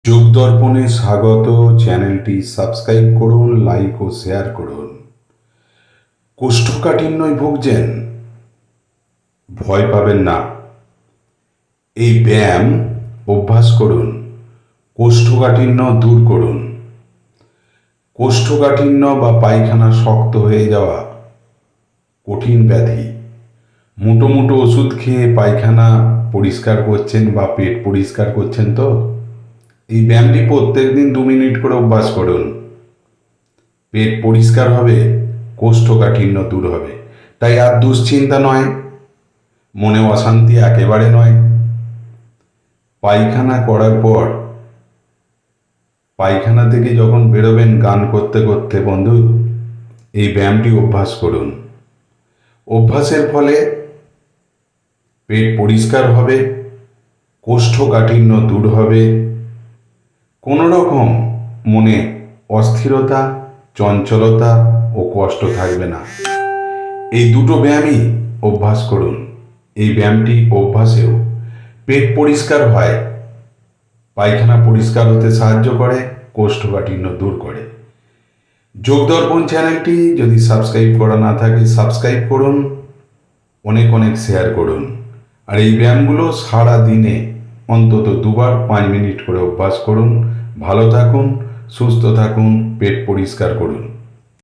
যোগ দর্পণে স্বাগত। চ্যানেলটি সাবস্ক্রাইব করুন, লাইক ও শেয়ার করুন। কোষ্ঠকাঠিন্যয় ভুগছেন? ভয় পাবেন না। এই ব্যায়াম অভ্যাস করুন, কোষ্ঠকাঠিন্য দূর করুন। কোষ্ঠকাঠিন্য বা পায়খানা শক্ত হয়ে যাওয়া কঠিন ব্যাধি। মুটো মুটো ওষুধ খেয়ে পায়খানা পরিষ্কার করছেন বা পেট পরিষ্কার করছেন তো? এই ব্যায়ামটি প্রত্যেক দিন 2 মিনিট করে অভ্যাস করুন। পেট পরিষ্কার হবে, কোষ্ঠকাঠিন্য দূর হবে। তাই আর দুশ্চিন্তা নয়, মনে অশান্তি একেবারে নয়। পায়খানা করার পর পায়খানা থেকে যখন বেরোবেন গান করতে করতে, বন্ধু এই ব্যায়ামটি অভ্যাস করুন। অভ্যাসের ফলে পেট পরিষ্কার হবে, কোষ্ঠকাঠিন্য দূর হবে, কোনো রকম মনে অস্থিরতা, চঞ্চলতা ও কষ্ট থাকবে না। এই দুটো ব্যায়ামই অভ্যাস করুন। এই ব্যায়ামটি অভ্যাসেও পেট পরিষ্কার হয়, পায়খানা পরিষ্কার হতে সাহায্য করে, কোষ্ঠকাঠিন্য দূর করে। যোগদর্পণ চ্যানেলটি যদি সাবস্ক্রাইব করা না থাকে সাবস্ক্রাইব করুন, অনেক অনেক শেয়ার করুন। আর এই ব্যায়ামগুলো সারা দিনে অন্তত 2বার 5 মিনিট করে অভ্যাস করুন। ভালো থাকুন, সুস্থ থাকুন, পেট পরিষ্কার করুন।